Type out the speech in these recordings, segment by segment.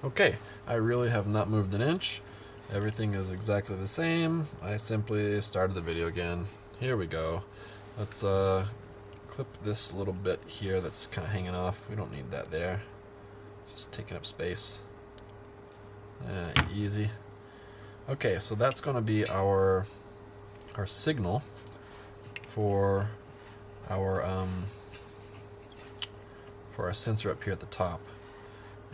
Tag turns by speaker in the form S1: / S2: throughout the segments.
S1: Okay, I really have not moved an inch. Everything is exactly the same. I simply started the video again. Here we go. Let's clip this little bit here that's kind of hanging off. We don't need that there. Just taking up space. Easy. Okay, so that's going to be our signal for our sensor up here at the top.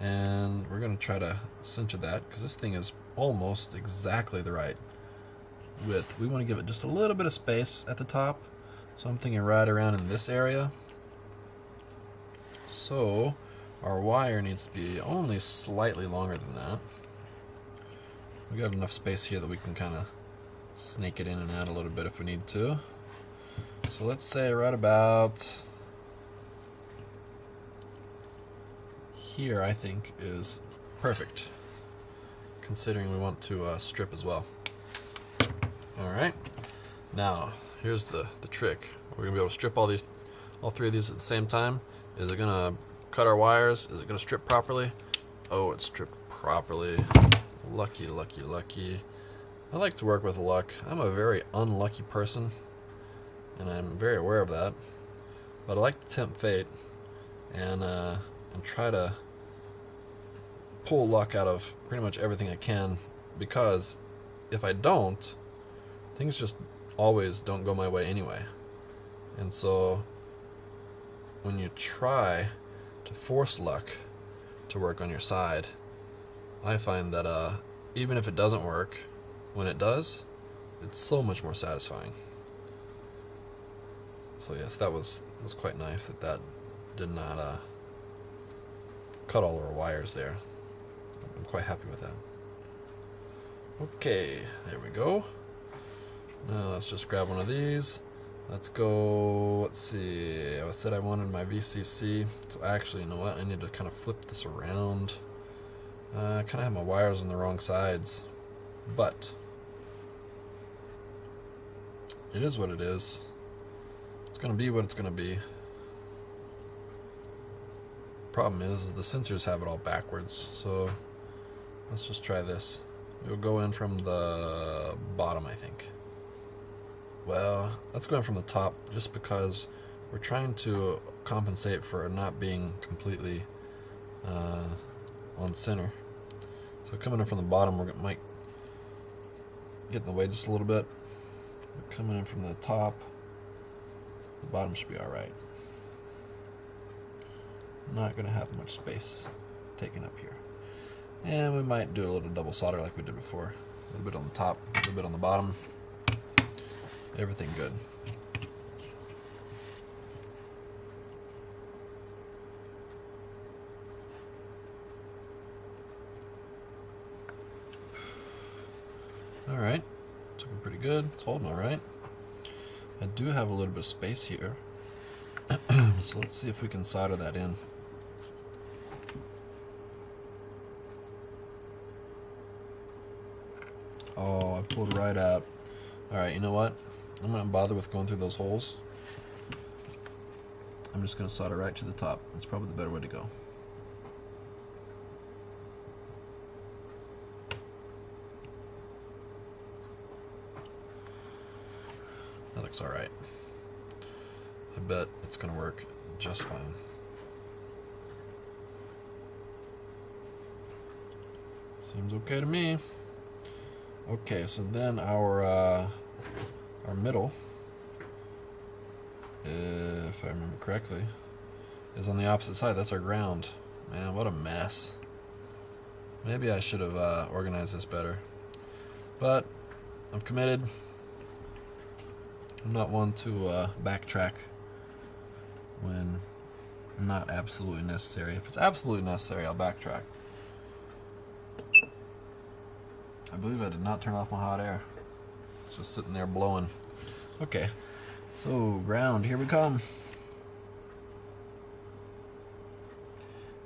S1: And we're going to try to center that because this thing is almost exactly the right width. We want to give it just a little bit of space at the top, so I'm thinking right around in this area. So our wire needs to be only slightly longer than that. We got enough space here that we can kind of snake it in and out a little bit if we need to. So let's say right about here, I think, is perfect, considering we want to strip as well. Alright, now here's the trick. We're going to be able to strip all three of these at the same time. Is it going to cut our wires? Is it going to strip properly? Oh, it's stripped properly. Lucky, lucky, lucky. I like to work with luck. I'm a very unlucky person, and I'm very aware of that. But I like to tempt fate and try to pull luck out of pretty much everything I can, because if I don't, things just always don't go my way anyway. And so when you try to force luck to work on your side, I find that even if it doesn't work, when it does, it's so much more satisfying. So yes, that was quite nice that did not cut all our wires there. I'm quite happy with that. Okay, there we go. Now let's just grab one of these. Let's go, let's see, I said I wanted my VCC, so actually, you know what, I need to kind of flip this around. I kind of have my wires on the wrong sides, but it is what it is. It's going to be what it's going to be. Problem is the sensors have it all backwards, so let's just try this. It'll go in from the bottom, I think. Well, let's go in from the top, just because we're trying to compensate for not being completely on center. So coming in from the bottom, might get in the way just a little bit. But coming in from the top, the bottom should be alright. Not going to have much space taken up here. And we might do a little double solder like we did before. A little bit on the top, a little bit on the bottom. Everything good. Alright, it's looking pretty good. It's holding alright. I do have a little bit of space here. So let's see if we can solder that in. Oh, I pulled right out. Alright, you know what? I'm not bother with going through those holes. I'm just going to solder right to the top. That's probably the better way to go. That looks alright. I bet it's going to work just fine. Seems okay to me. Okay, so then our middle, if I remember correctly, is on the opposite side. That's our ground. Man, what a mess. Maybe I should have organized this better. But I'm committed. I'm not one to backtrack when not absolutely necessary. If it's absolutely necessary, I'll backtrack. I believe I did not turn off my hot air. It's just sitting there blowing. Okay, so ground, here we come.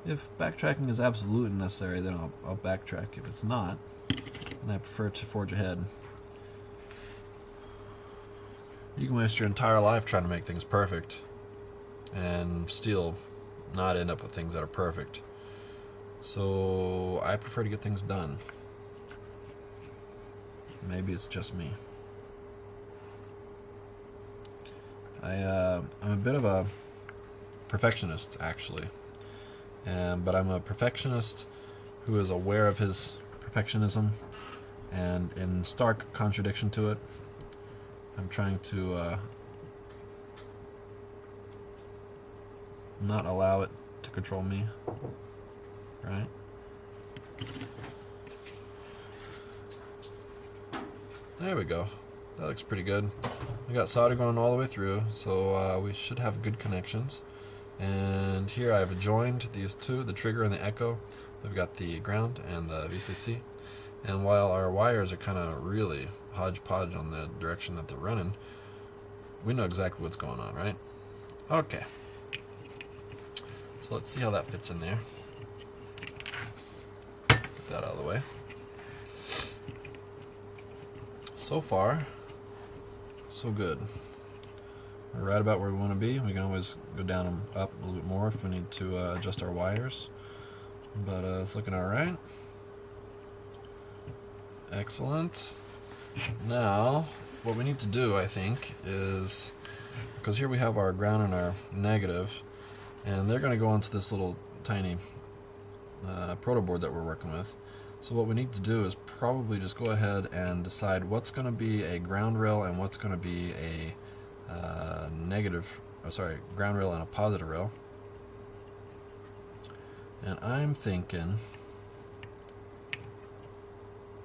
S1: If backtracking is absolutely necessary, then I'll backtrack. If it's not, then I prefer to forge ahead. You can waste your entire life trying to make things perfect and still not end up with things that are perfect. So I prefer to get things done. Maybe it's just me. I'm a bit of a perfectionist, actually. But I'm a perfectionist who is aware of his perfectionism, and in stark contradiction to it, I'm trying to not allow it to control me, right? There we go. That looks pretty good. We got solder going all the way through, so we should have good connections. And here I have joined these two, the trigger and the echo. We've got the ground and the VCC. And while our wires are kind of really hodgepodge on the direction that they're running, we know exactly what's going on, right? Okay. So let's see how that fits in there. Get that out of the way. So far, so good. We're right about where we want to be. We can always go down and up a little bit more if we need to adjust our wires. But it's looking all right. Excellent. Now, what we need to do, I think, is, because here we have our ground and our negative, and they're going to go onto this little tiny proto board that we're working with. So what we need to do is probably just go ahead and decide what's going to be a ground rail and what's going to be a ground rail and a positive rail. And I'm thinking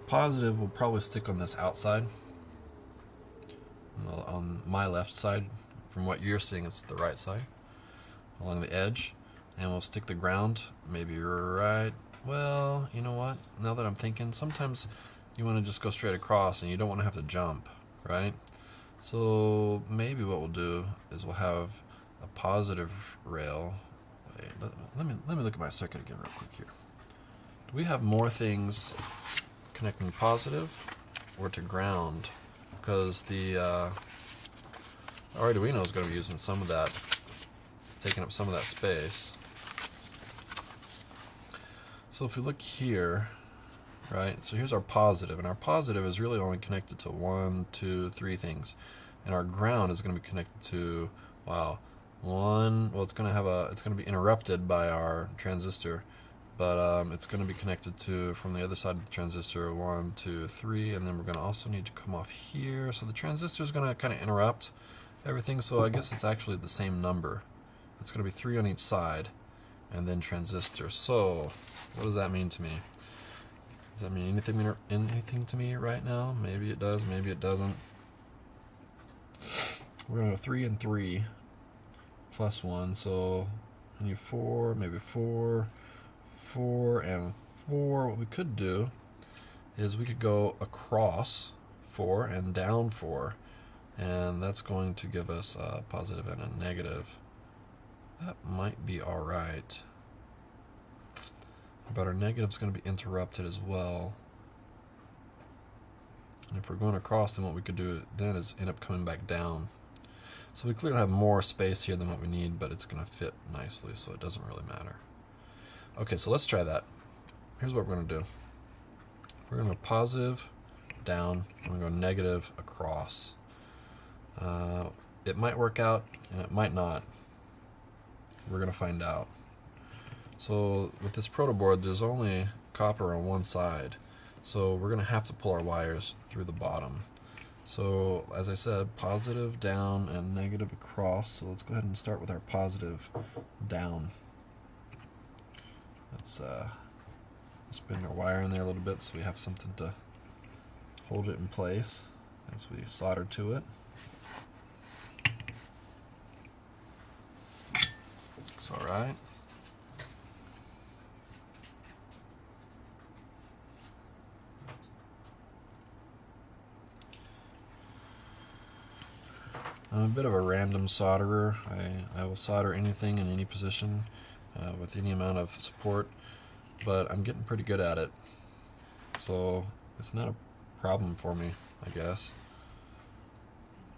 S1: positive will probably stick on this outside, well, on my left side. From what you're seeing, it's the right side along the edge, and we'll stick the ground maybe right. Well, you know what, now that I'm thinking, sometimes you want to just go straight across and you don't want to have to jump, right? So maybe what we'll do is we'll have a positive rail. Wait, let me look at my circuit again real quick here. Do we have more things connecting positive or to ground? Because the Arduino is going to be using some of that, taking up some of that space. So if we look here, right, so here's our positive, and our positive is really only connected to 1, 2, 3 things, and our ground is going to be connected to, it's going to be interrupted by our transistor, but it's going to be connected to, from the other side of the transistor, 1, 2, 3, and then we're going to also need to come off here. So the transistor is going to kind of interrupt everything, so I guess it's actually the same number. It's going to be 3 on each side, and then transistor. So what does that mean to me? Does that mean anything to me right now? Maybe it does, maybe it doesn't. We're going to go 3 and 3 plus 1, so I need 4, maybe 4, 4 and 4. What we could do is we could go across 4 and down 4, and that's going to give us a positive and a negative. That might be alright. But our negative is going to be interrupted as well. And if we're going across, then what we could do then is end up coming back down. So we clearly have more space here than what we need, but it's going to fit nicely, so it doesn't really matter. Okay, so let's try that. Here's what we're going to do. We're going to go positive, down, and we're going to go negative, across. It might work out, and it might not. We're going to find out. So with this proto board, there's only copper on one side, so we're going to have to pull our wires through the bottom. So as I said, positive down and negative across. So let's go ahead and start with our positive down. Let's spin our wire in there a little bit so we have something to hold it in place as we solder to it. Looks all right. I'm a bit of a random solderer. I will solder anything in any position with any amount of support, but I'm getting pretty good at it. So it's not a problem for me, I guess.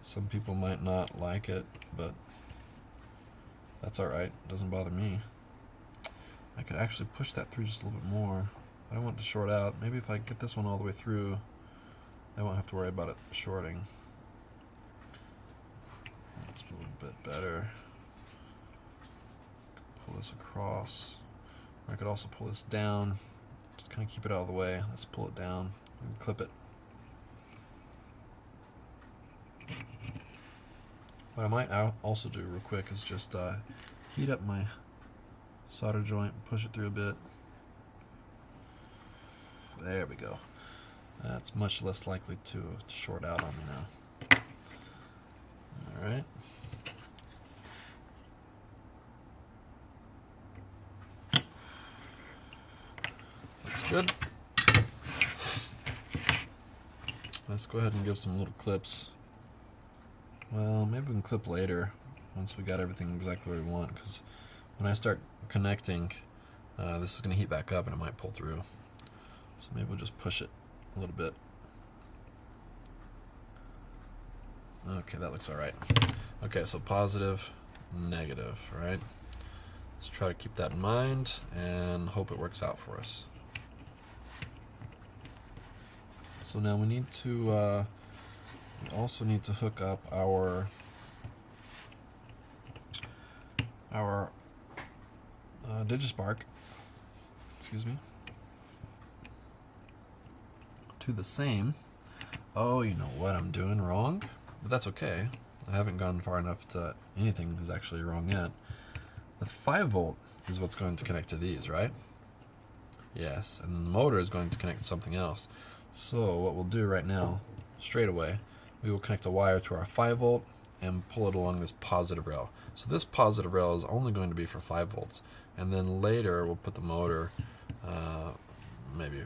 S1: Some people might not like it, but that's alright. It doesn't bother me. I could actually push that through just a little bit more. I don't want it to short out. Maybe if I get this one all the way through, I won't have to worry about it shorting. That's a little bit better. Pull this across. Or I could also pull this down. Just kind of keep it out of the way. Let's pull it down and clip it. What I might also do real quick is just heat up my solder joint, push it through a bit. There we go. That's much less likely to short out on me now. Alright. Looks good. Let's go ahead and give some little clips. Well, maybe we can clip later once we got everything exactly where we want, because when I start connecting, this is going to heat back up and it might pull through. So maybe we'll just push it a little bit. Okay, that looks alright. Okay, so positive, negative, right? Let's try to keep that in mind and hope it works out for us. So now we need to, we also need to hook up our Digispark, excuse me, to the same. Oh, you know what I'm doing wrong? But that's okay. I haven't gone far enough to anything is actually wrong yet. The 5 volt is what's going to connect to these, right? Yes, and the motor is going to connect to something else. So what we'll do right now, straight away, we will connect a wire to our 5 volt and pull it along this positive rail. So this positive rail is only going to be for 5 volts, and then later we'll put the motor maybe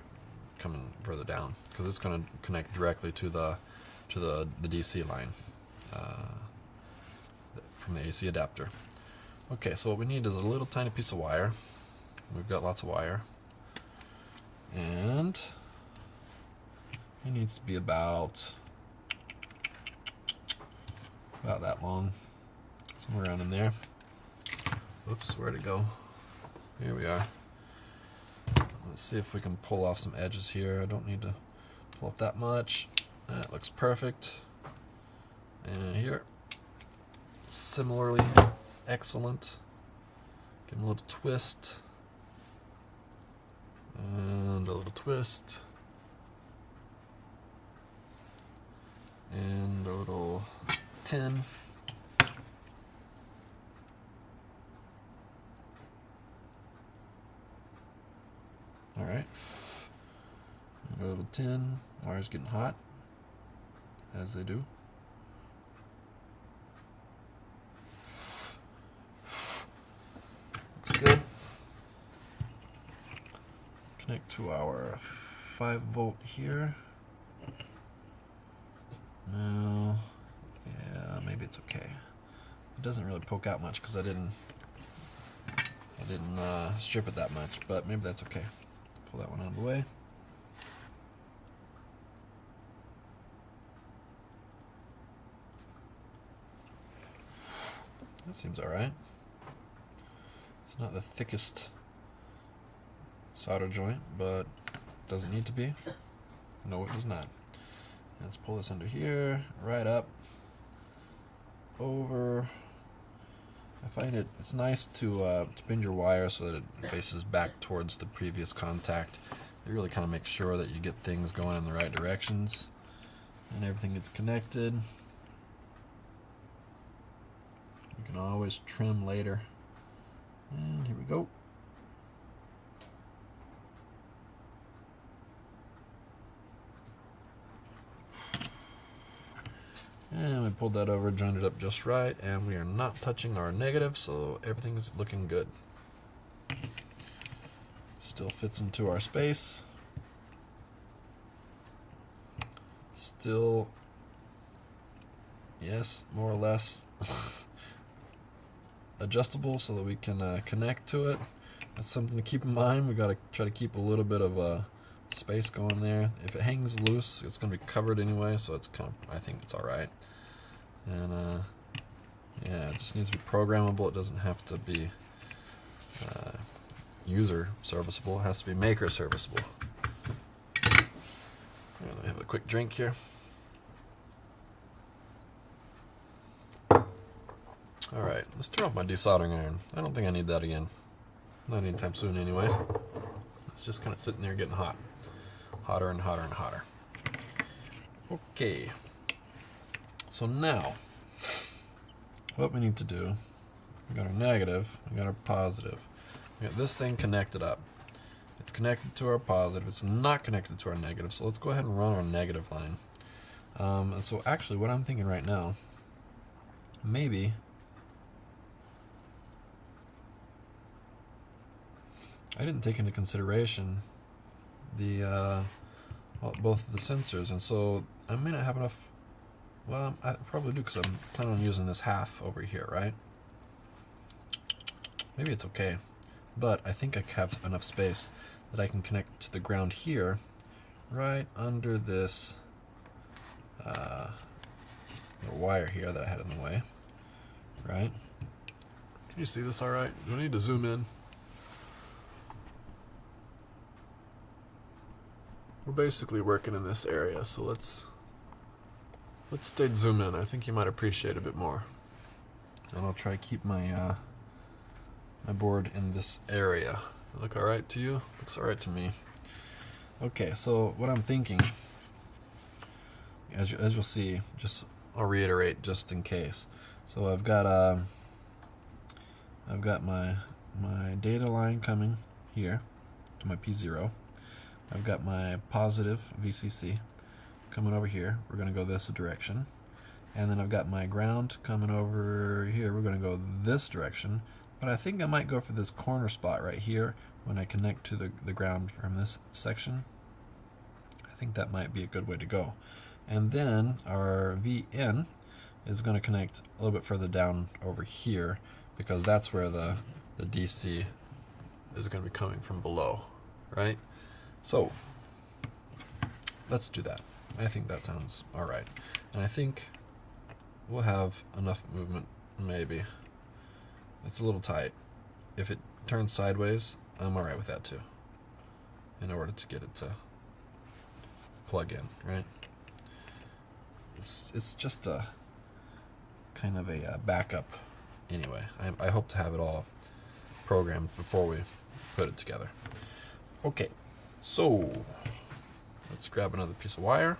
S1: coming further down, because it's going to connect directly to the DC line from the AC adapter. Okay, so what we need is a little tiny piece of wire. We've got lots of wire, and it needs to be about that long, somewhere around in there. Oops, where'd it go? Here we are. Let's see if we can pull off some edges here. I don't need to pull off that much. That looks perfect. And here, similarly excellent. Give them a little twist. And a little twist. And a little 10. Alright. A little 10. Wire's getting hot, as they do. Looks good. Connect to our 5 volt here. No, yeah, maybe it's okay. It doesn't really poke out much because I didn't strip it that much, but maybe that's okay. Pull that one out of the way. That seems alright. It's not the thickest solder joint, but does it need to be? No, it does not. Let's pull this under here, right up, over. I find it's nice to bend your wire so that it faces back towards the previous contact. It really kind of makes sure that you get things going in the right directions and everything gets connected. You can always trim later. And here we go. And we pulled that over, joined it up just right, and we are not touching our negative, so everything is looking good. Still fits into our space. Still, yes, more or less adjustable so that we can connect to it. That's something to keep in mind. We got to try to keep a little bit of space going there. If it hangs loose, it's going to be covered anyway, so it's kind of, I think it's all right. And yeah, it just needs to be programmable. It doesn't have to be user serviceable, it has to be maker serviceable. Let me have a quick drink here. Alright, let's turn off my desoldering iron. I don't think I need that again. Not anytime soon anyway. It's just kind of sitting there getting hot. Hotter and hotter and hotter. Okay. So now, what we need to do, we got our negative, we got our positive. We got this thing connected up. It's connected to our positive, it's not connected to our negative, so let's go ahead and run our negative line. And so actually what I'm thinking right now, maybe I didn't take into consideration the both of the sensors, and so I may not have enough. Well, I probably do, because I'm planning on using this half over here, right? Maybe it's okay, but I think I have enough space that I can connect to the ground here, right under this wire here that I had in the way, right? Can you see this all right? Do I need to zoom in? We're basically working in this area, so let's stay zoom in. I think you might appreciate it a bit more. And I'll try to keep my my board in this area. Look all right to you? Looks all right to me. Okay, so what I'm thinking, as you'll see, just I'll reiterate just in case. So I've got my data line coming here to my P0. I've got my positive VCC coming over here. We're going to go this direction. And then I've got my ground coming over here. We're going to go this direction. But I think I might go for this corner spot right here when I connect to the ground from this section. I think that might be a good way to go. And then our VN is going to connect a little bit further down over here, because that's where the DC is going to be coming from below, right? So let's do that. I think that sounds alright. And I think we'll have enough movement, maybe. It's a little tight. If it turns sideways, I'm alright with that too, in order to get it to plug in, right? It's just a kind of a backup anyway. I hope to have it all programmed before we put it together. Okay. So, let's grab another piece of wire.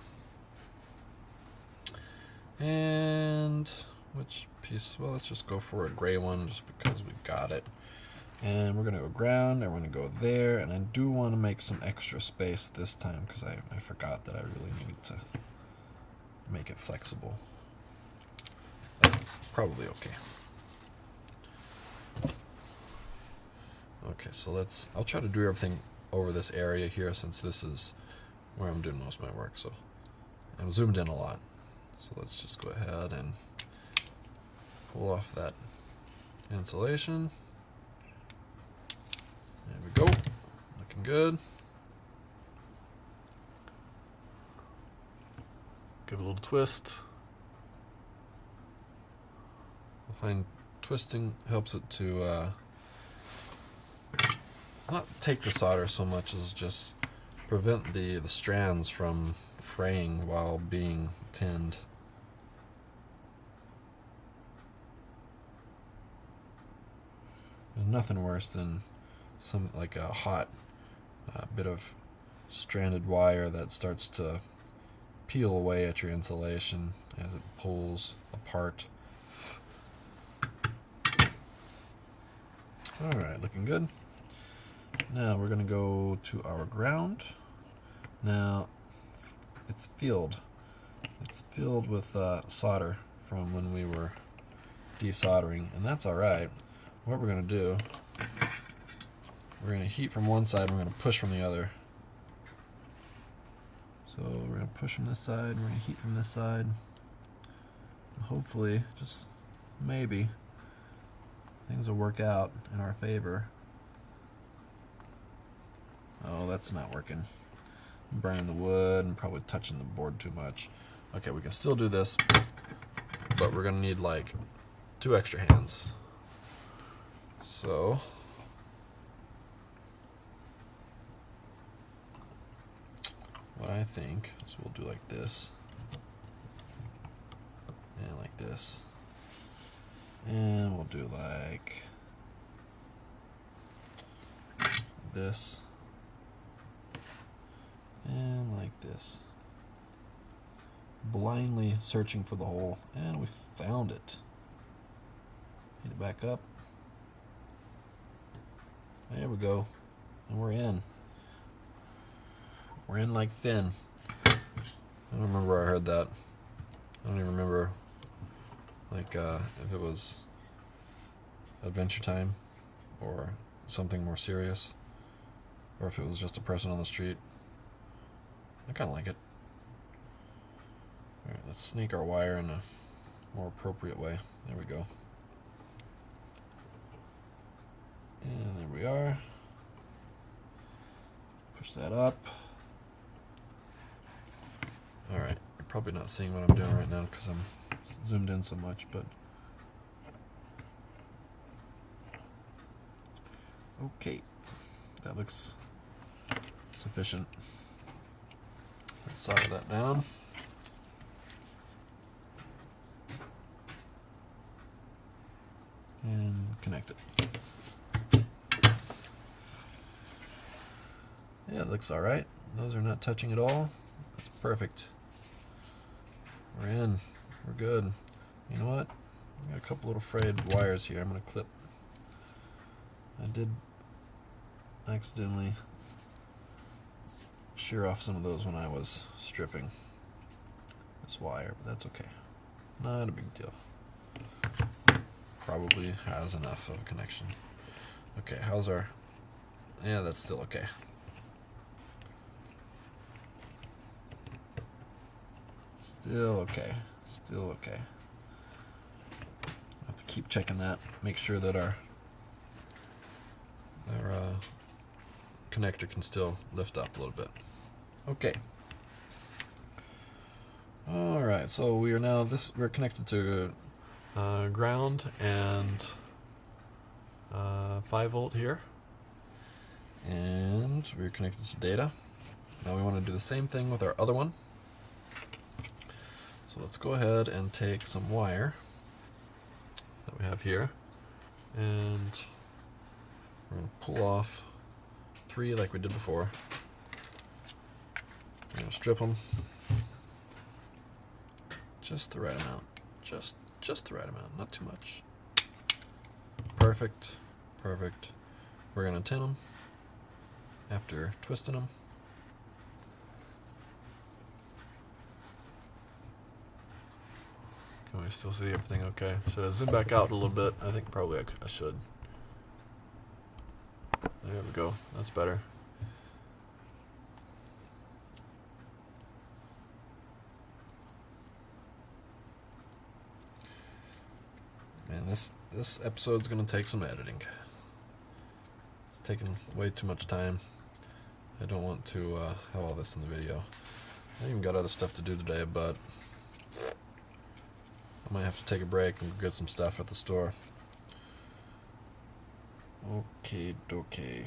S1: And which piece? Well, let's just go for a gray one just because we got it. And we're going to go ground, and we're going to go there. And I do want to make some extra space this time, because I forgot that I really needed to make it flexible. That's probably okay. Okay, so I'll try to do everything over this area here, since this is where I'm doing most of my work. So I'm zoomed in a lot. So let's just go ahead and pull off that insulation. There we go. Looking good. Give it a little twist. I find twisting helps it to not take the solder so much as just prevent the strands from fraying while being tinned. There's nothing worse than like a hot bit of stranded wire that starts to peel away at your insulation as it pulls apart. Alright, looking good. Now we're going to go to our ground. Now it's filled with solder from when we were desoldering, and that's alright. What we're going to do, we're going to heat from one side, and we're going to push from the other. So we're going to push from this side, we're going to heat from this side. And hopefully, just maybe, things will work out in our favor. Oh, that's not working. I'm burning the wood and probably touching the board too much. Okay, we can still do this, but we're going to need like 2 extra hands. So what I think is we'll do like this, and like this, and we'll do like this, and like this. Blindly searching for the hole, and we found it. Hit it back up. There we go. And we're in. We're in like Finn. I don't remember where I heard that. I don't even remember, like, if it was Adventure Time or something more serious, or if it was just a person on the street. I kind of like it. Alright, let's sneak our wire in a more appropriate way. There we go. And there we are. Push that up. Alright, you're probably not seeing what I'm doing right now because I'm zoomed in so much, but okay, that looks sufficient. Let's solder that down. And connect it. Yeah, it looks alright. Those are not touching at all. That's perfect. We're in. We're good. You know what? I got a couple little frayed wires here. I'm going to clip. I did accidentally shear off some of those when I was stripping this wire, but that's okay. Not a big deal. Probably has enough of a connection. Okay, how's our... Yeah, that's still okay. Still okay. Still okay. I have to keep checking that. Make sure that our connector can still lift up a little bit. Okay. All right. So we are now we're connected to ground and 5-volt here, and we're connected to data. Now we want to do the same thing with our other one. So let's go ahead and take some wire that we have here, and we're going to pull off 3 like we did before. We're going to strip them just the right amount, just the right amount, not too much. Perfect, perfect. We're going to tin them after twisting them. Can we still see everything okay? Should I zoom back out a little bit? I think probably I should. There we go. That's better. Man, this episode's gonna take some editing. It's taking way too much time. I don't want to have all this in the video. I even got other stuff to do today, but I might have to take a break and get some stuff at the store. Okay, dokie.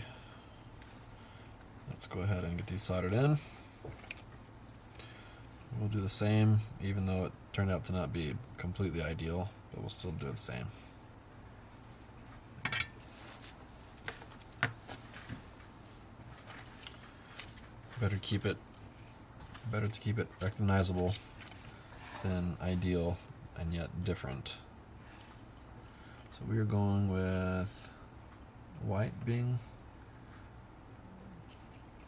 S1: Let's go ahead and get these soldered in. We'll do the same, even though it turned out to not be completely ideal, but we'll still do the same. Better to keep it recognizable than ideal and yet different. So we are going with white being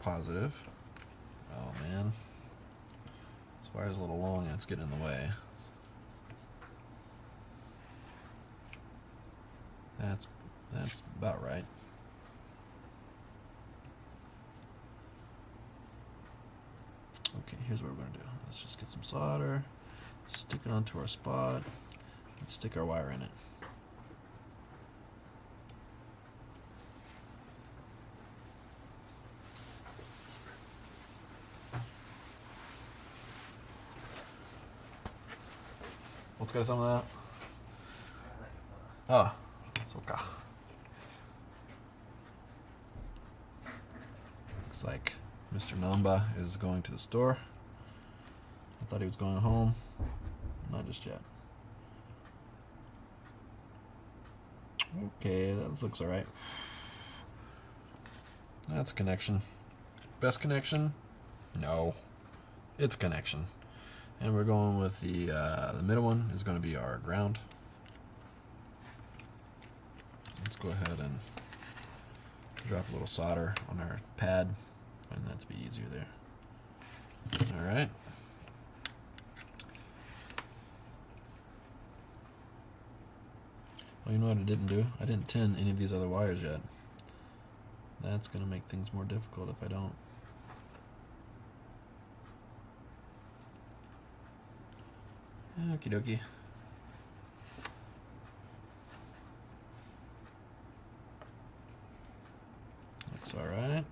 S1: positive. Oh man, this wire's a little long and it's getting in the way. That's about right. Okay, here's what we're going to do. Let's just get some solder, stick it onto our spot, and stick our wire in it. What's got some of that? Ah, Soka. Looks like Mr. Namba is going to the store. I thought he was going home. Not just yet. Okay, that looks alright. That's connection. Best connection? No. It's connection. And we're going with the middle one is going to be our ground. Let's go ahead and drop a little solder on our pad. Find that to be easier there. Alright. Well, you know what I didn't do? I didn't tin any of these other wires yet. That's going to make things more difficult if I don't. Okie dokie. Looks alright.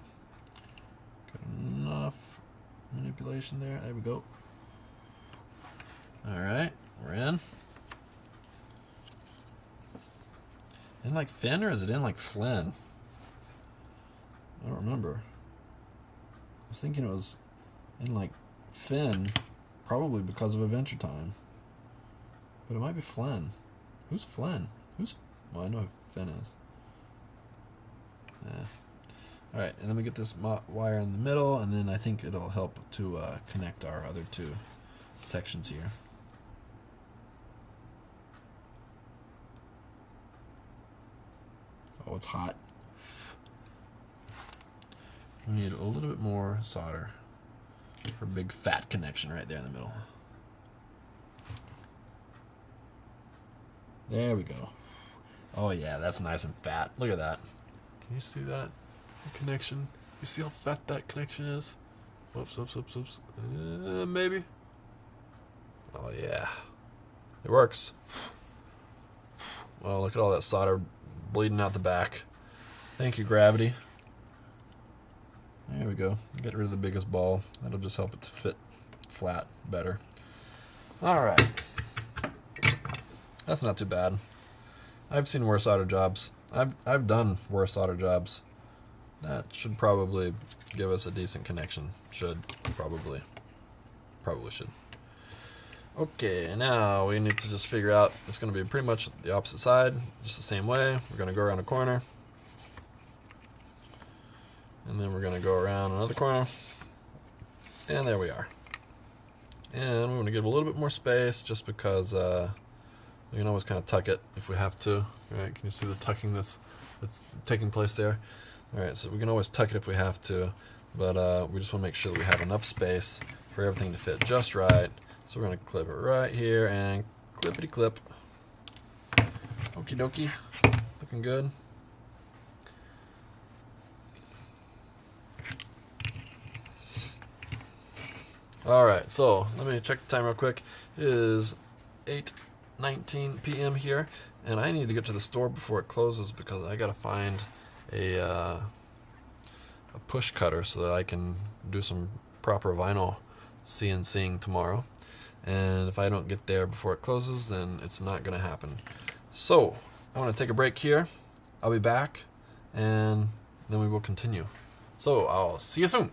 S1: Got enough manipulation there. There we go. Alright, we're in. In like Finn, or is it in like Flynn? I don't remember. I was thinking it was in like Finn, probably because of Adventure Time. But it might be Flynn. Who's Flynn? Well, I know who Finn is. Yeah. Alright, and then we get this wire in the middle, and then I think it'll help to connect our other two sections here. Oh, it's hot. We need a little bit more solder for a big fat connection right there in the middle. There we go. Oh yeah, that's nice and fat. Look at that. Can you see that? The connection. You see how fat that connection is? Whoops, whoops, whoops, whoops. Maybe. Oh yeah. It works. Well, look at all that solder bleeding out the back. Thank you, gravity. There we go. Get rid of the biggest ball. That'll just help it to fit flat better. Alright. That's not too bad. I've seen worse solder jobs. I've done worse solder jobs. That should probably give us a decent connection. Should. Probably should. Okay, now we need to just figure out, it's going to be pretty much the opposite side, just the same way. We're going to go around a corner. And then we're going to go around another corner. And there we are. And we want to give a little bit more space just because we can always kind of tuck it if we have to. Right? Can you see the tucking that's taking place there? Alright, so we can always tuck it if we have to, but we just want to make sure that we have enough space for everything to fit just right. So we're going to clip it right here and clippity clip. Okie dokie. Looking good. Alright, so let me check the time real quick. It is 8:19 p.m. here, and I need to get to the store before it closes because I got to find a push cutter so that I can do some proper vinyl CNCing tomorrow. And if I don't get there before it closes, then it's not going to happen. So I want to take a break here. I'll be back, and then we will continue. So I'll see you soon.